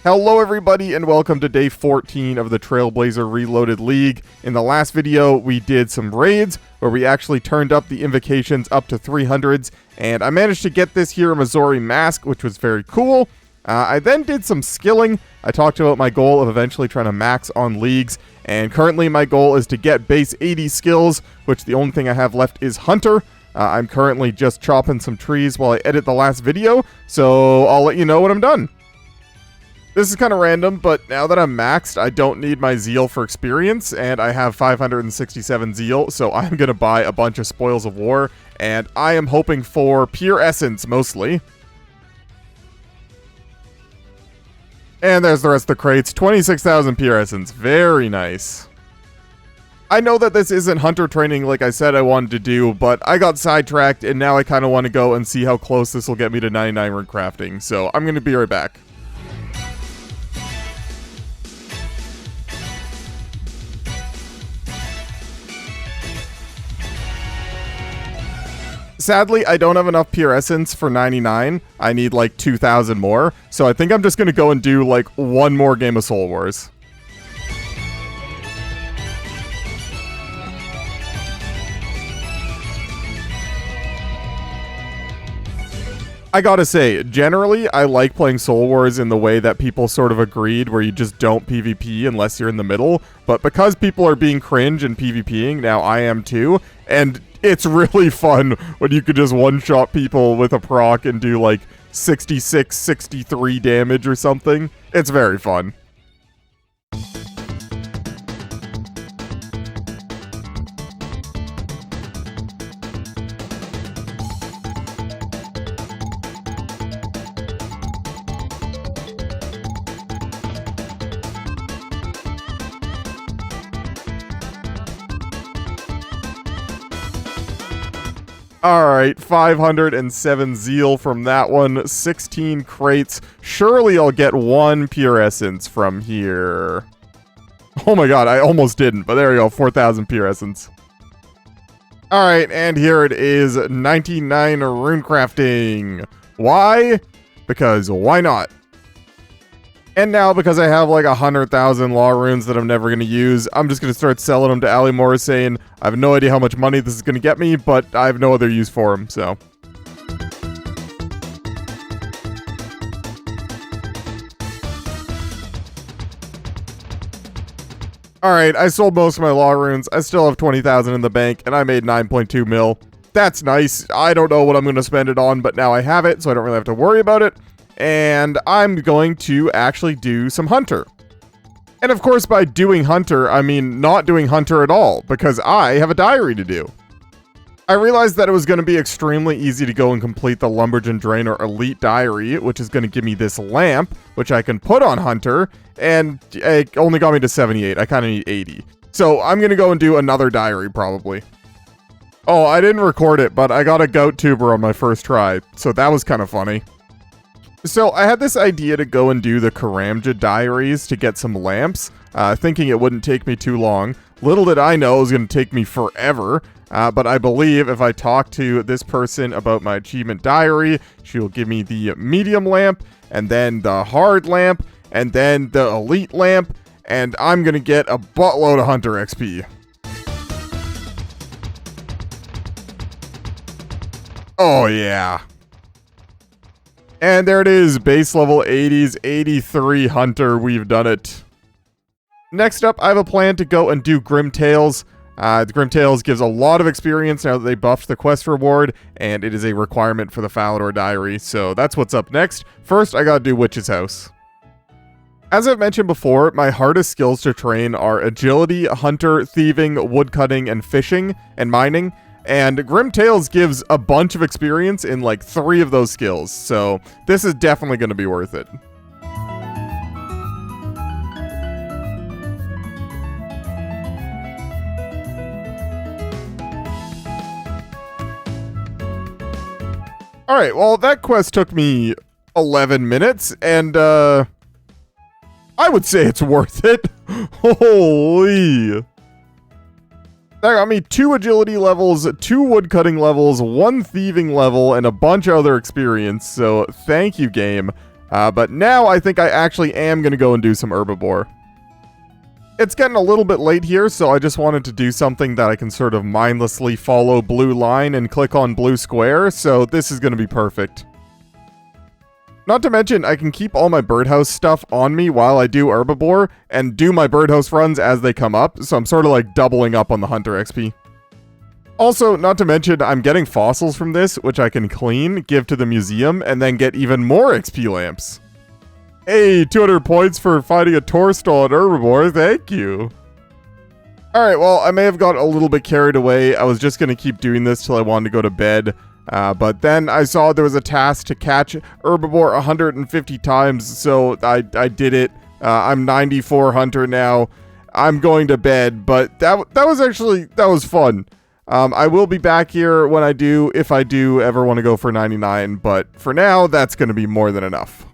Hello everybody and welcome to day 14 of the Trailblazer Reloaded League. In the last video we did some raids where we actually turned up the invocations up to 300s, and I managed to get this here Missouri mask, which was very cool. I then did some skilling. I talked about my goal of eventually trying to max on leagues, and currently my goal is to get base 80 skills, which the only thing I have left is Hunter. I'm currently just chopping some trees while I edit the last video, so I'll let you know when I'm done. This is kind of random, but now that I'm maxed, I don't need my zeal for experience, and I have 567 zeal, so I'm going to buy a bunch of spoils of war, and I am hoping for pure essence, mostly. And there's the rest of the crates, 26,000 pure essence, very nice. I know that this isn't hunter training like I said I wanted to do, but I got sidetracked, and now I kind of want to go and see how close this will get me to 99 rune crafting, so I'm going to be right back. Sadly, I don't have enough pure essence for 99. I need like 2,000 more. So I think I'm just going to go and do like one more game of Soul Wars. I gotta say, generally, I like playing Soul Wars in the way that people sort of agreed, where you just don't PvP unless you're in the middle. But because people are being cringe and PvPing, now I am too, and it's really fun when you could just one-shot people with a proc and do like 66, 63 damage or something. It's very fun. Alright, 507 zeal from that one, 16 crates. Surely I'll get one pure essence from here. Oh my god, I almost didn't, but there we go, 4,000 pure essence. Alright, and here it is, 99 rune crafting. Why? Because why not? And now, because I have like 100,000 law runes that I'm never going to use, I'm just going to start selling them to Ali Moore, saying I have no idea how much money this is going to get me, but I have no other use for them, so. Alright, I sold most of my law runes, I still have 20,000 in the bank, and I made 9.2 mil. That's nice. I don't know what I'm going to spend it on, but now I have it, so I don't really have to worry about it. And I'm going to actually do some Hunter. And of course, by doing Hunter, I mean not doing Hunter at all, because I have a diary to do. I realized that it was going to be extremely easy to go and complete the Lumberjan Drainer Elite Diary, which is going to give me this lamp, which I can put on Hunter, and it only got me to 78. I kind of need 80. So I'm going to go and do another diary, probably. Oh, I didn't record it, but I got a goat tuber on my first try, so that was kind of funny. So I had this idea to go and do the Karamja diaries to get some lamps, thinking it wouldn't take me too long. Little did I know it was going to take me forever, but I believe if I talk to this person about my achievement diary, she'll give me the medium lamp, and then the hard lamp, and then the elite lamp, and I'm going to get a buttload of Hunter XP. Oh yeah. And there it is, base level 80s, 83 Hunter, we've done it. Next up, I have a plan to go and do Grim Tales. The Grim Tales gives a lot of experience now that they buffed the quest reward, and it is a requirement for the Falador Diary, so that's what's up next. First, I gotta do Witch's House. As I've mentioned before, my hardest skills to train are Agility, Hunter, Thieving, Woodcutting, and Fishing, and Mining. And Grim Tales gives a bunch of experience in like 3 of those skills, so this is definitely going to be worth it. Alright, well that quest took me 11 minutes, and I would say it's worth it. Holy... That got me 2 agility levels, 2 woodcutting levels, 1 thieving level, and a bunch of other experience, so thank you, game. But now I think I actually am going to go and do some herbivore. It's getting a little bit late here, so I just wanted to do something that I can sort of mindlessly follow blue line and click on blue square, so this is going to be perfect. Not to mention, I can keep all my birdhouse stuff on me while I do herbivore, and do my birdhouse runs as they come up, so I'm sort of like doubling up on the hunter XP. Also, not to mention, I'm getting fossils from this, which I can clean, give to the museum, and then get even more XP lamps. Hey, 200 points for finding a tour stall at herbivore, thank you. Alright, well, I may have got a little bit carried away. I was just going to keep doing this till I wanted to go to bed. But then I saw there was a task to catch herbivore 150 times, so I did it. I'm 94 hunter now. I'm going to bed, but that was fun. I will be back here when if I do ever want to go for 99, but for now, that's going to be more than enough.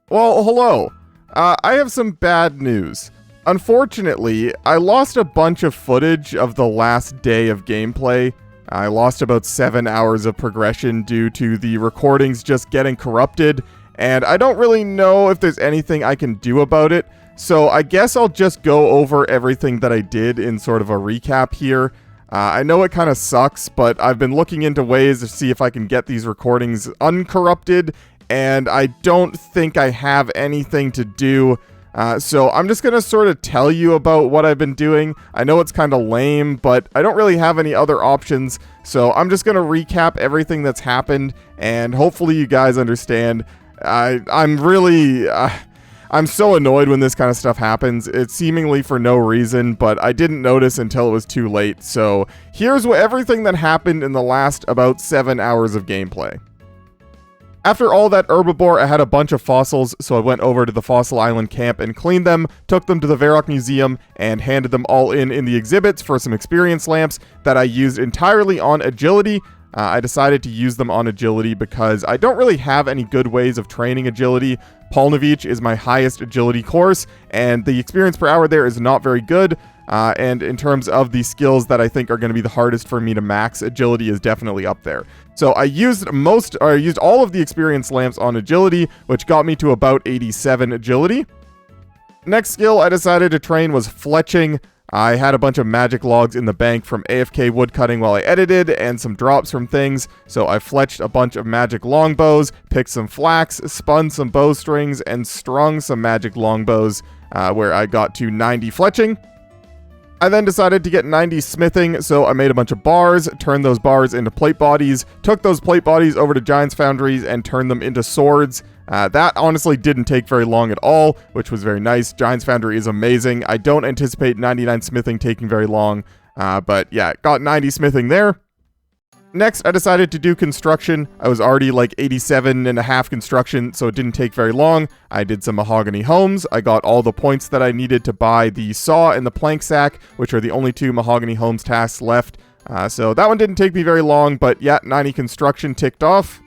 Well, hello. I have some bad news. Unfortunately, I lost a bunch of footage of the last day of gameplay. I lost about 7 hours of progression due to the recordings just getting corrupted, and I don't really know if there's anything I can do about it, so I guess I'll just go over everything that I did in sort of a recap here. I know it kind of sucks, but I've been looking into ways to see if I can get these recordings uncorrupted, and I don't think I have anything to do. So I'm just going to sort of tell you about what I've been doing. I know it's kind of lame, but I don't really have any other options. So I'm just going to recap everything that's happened, and hopefully you guys understand. I'm so annoyed when this kind of stuff happens. It's seemingly for no reason, but I didn't notice until it was too late. So here's everything that happened in the last about 7 hours of gameplay. After all that herbivore, I had a bunch of fossils, so I went over to the Fossil Island camp and cleaned them, took them to the Varrock Museum, and handed them all in the exhibits for some experience lamps that I used entirely on agility. I decided to use them on agility because I don't really have any good ways of training agility. Polnavich is my highest agility course, and the experience per hour there is not very good. And in terms of the skills that I think are going to be the hardest for me to max, agility is definitely up there. So I used all of the experience lamps on agility, which got me to about 87 agility. Next skill I decided to train was fletching. I had a bunch of magic logs in the bank from AFK woodcutting while I edited, and some drops from things, so I fletched a bunch of magic longbows, picked some flax, spun some bowstrings, and strung some magic longbows, where I got to 90 fletching. I then decided to get 90 smithing, so I made a bunch of bars, turned those bars into plate bodies, took those plate bodies over to Giant's Foundries, and turned them into swords. That honestly didn't take very long at all, which was very nice. Giant's Foundry is amazing. I don't anticipate 99 smithing taking very long, but yeah, got 90 smithing there. Next, I decided to do construction. I was already like 87.5 construction, so it didn't take very long. I did some mahogany homes. I got all the points that I needed to buy the saw and the plank sack, which are the only two mahogany homes tasks left. So that one didn't take me very long, but yeah, 90 construction ticked off.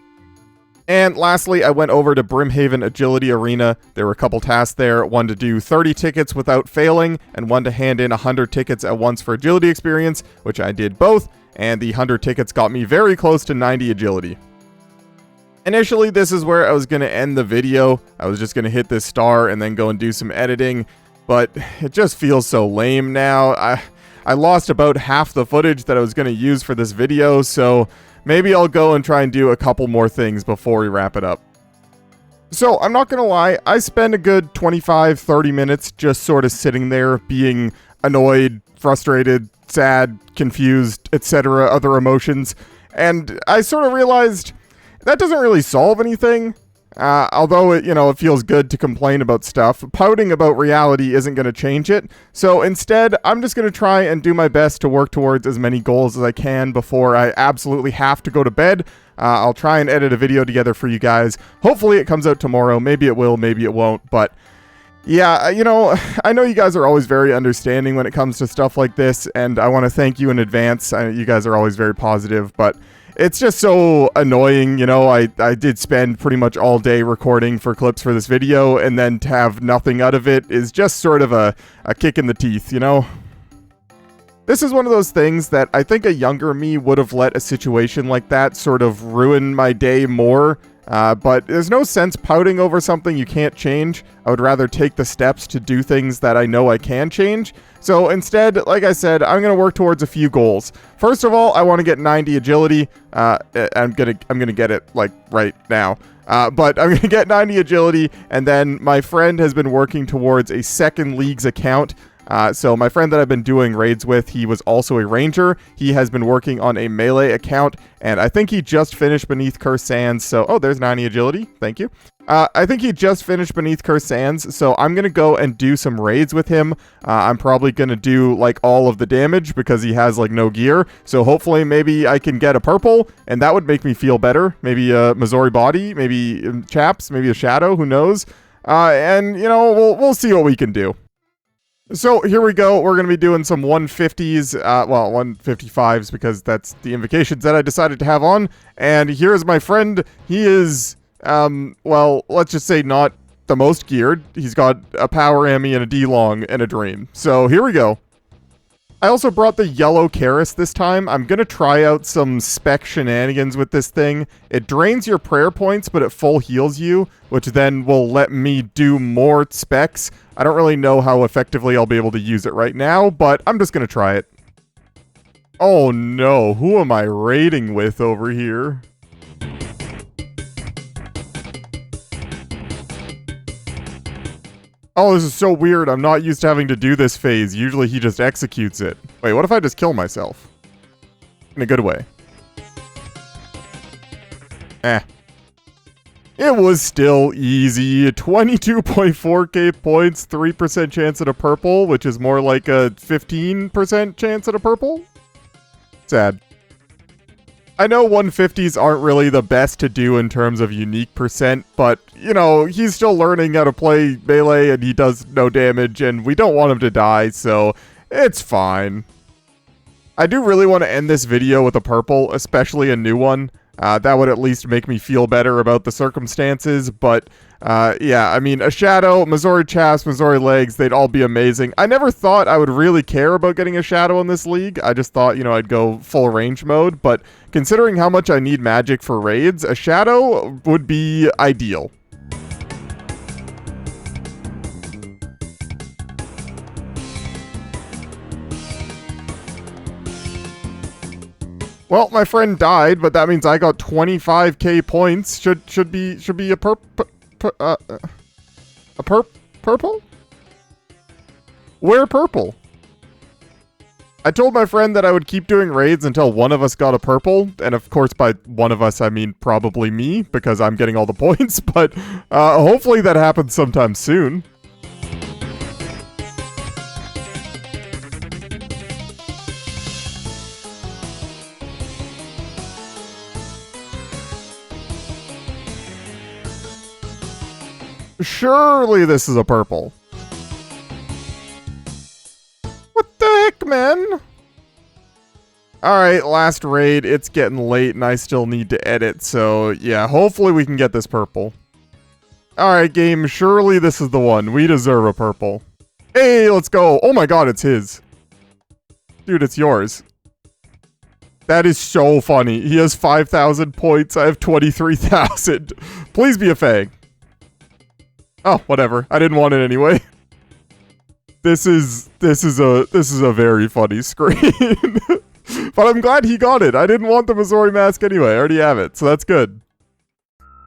And lastly, I went over to Brimhaven Agility Arena. There were a couple tasks there, one to do 30 tickets without failing, and one to hand in 100 tickets at once for agility experience, which I did both, and the 100 tickets got me very close to 90 agility. Initially, this is where I was going to end the video. I was just going to hit this star and then go and do some editing, but it just feels so lame now. I lost about half the footage that I was going to use for this video, so maybe I'll go and try and do a couple more things before we wrap it up. So, I'm not gonna lie, I spend a good 25-30 minutes just sort of sitting there being annoyed, frustrated, sad, confused, etc., other emotions, and I sort of realized that doesn't really solve anything. Although it feels good to complain about stuff, pouting about reality isn't going to change it. So instead, I'm just going to try and do my best to work towards as many goals as I can before I absolutely have to go to bed. I'll try and edit a video together for you guys. Hopefully it comes out tomorrow. Maybe it will, maybe it won't. But yeah, I know you guys are always very understanding when it comes to stuff like this, and I want to thank you in advance. You guys are always very positive, but it's just so annoying, I did spend pretty much all day recording for clips for this video, and then to have nothing out of it is just sort of a kick in the teeth, This is one of those things that I think a younger me would have let a situation like that sort of ruin my day more. But there's no sense pouting over something you can't change. I would rather take the steps to do things that I know I can change. So instead, like I said, I'm going to work towards a few goals. First of all, I want to get 90 agility. I'm gonna get it like right now. But I'm going to get 90 agility, and then my friend has been working towards a second Leagues account. So my friend that I've been doing raids with, he was also a ranger. He has been working on a melee account, and I think he just finished Beneath Cursed Sands. So, oh, there's 90 agility. Thank you. I think he just finished Beneath Cursed Sands, so I'm going to go and do some raids with him. I'm probably going to do, like, all of the damage because he has, like, no gear. So hopefully maybe I can get a purple, and that would make me feel better. Maybe a Missouri body, maybe chaps, maybe a shadow, who knows? And, you know, we'll see what we can do. So here we go. We're going to be doing some 150s, well, 155s because that's the invocations that I decided to have on. And here's my friend. He is, well, let's just say not the most geared. He's got a power Ammy and a D-Long and a Dream. So here we go. I also brought the yellow Karis this time. I'm going to try out some spec shenanigans with this thing. It drains your prayer points, but it full heals you, which then will let me do more specs. I don't really know how effectively I'll be able to use it right now, but I'm just going to try it. Oh no, who am I raiding with over here? Oh, this is so weird. I'm not used to having to do this phase. Usually he just executes it. Wait, what if I just kill myself? In a good way. It was still easy. 22.4k points, 3% chance at a purple, which is more like a 15% chance at a purple? Sad. I know 150s aren't really the best to do in terms of unique percent, but, you know, he's still learning how to play melee and he does no damage, and we don't want him to die, so it's fine. I do really want to end this video with a purple, especially a new one. That would at least make me feel better about the circumstances, but yeah, I mean, a Shadow, Missouri Chaps, Missouri Legs, they'd all be amazing. I never thought I would really care about getting a Shadow in this league. I just thought, you know, I'd go full range mode, but considering how much I need magic for raids, a Shadow would be ideal. Well, my friend died, but that means I got 25k points. Should be a purple? Where purple? I told my friend that I would keep doing raids until one of us got a purple, and of course by one of us I mean probably me, because I'm getting all the points, but hopefully that happens sometime soon. Surely this is a purple. What the heck, man? Alright, last raid. It's getting late and I still need to edit, so yeah, hopefully we can get this purple. Alright, game, surely this is the one. We deserve a purple. Hey, let's go. Oh my god, it's his. Dude, it's yours. That is so funny. He has 5,000 points. I have 23,000. Please be a fang. Oh, whatever. I didn't want it anyway. This is a very funny screen. But I'm glad he got it. I didn't want the Missouri mask anyway. I already have it, so that's good.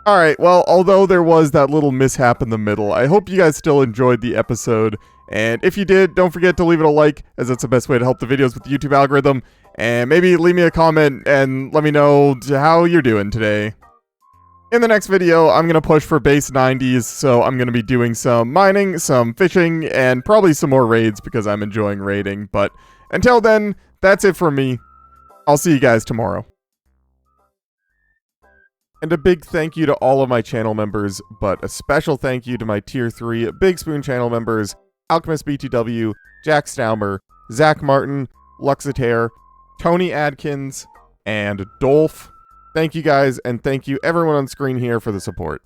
Alright, well, although there was that little mishap in the middle, I hope you guys still enjoyed the episode. And if you did, don't forget to leave it a like, as that's the best way to help the videos with the YouTube algorithm. And maybe leave me a comment and let me know how you're doing today. In the next video, I'm going to push for base 90s, so I'm going to be doing some mining, some fishing, and probably some more raids because I'm enjoying raiding. But until then, that's it from me. I'll see you guys tomorrow. And a big thank you to all of my channel members, but a special thank you to my Tier 3 Big Spoon channel members, Alchemist BTW, Jack Staumer, Zach Martin, Luxitaire, Tony Adkins, and Dolph. Thank you guys, and thank you everyone on screen here for the support.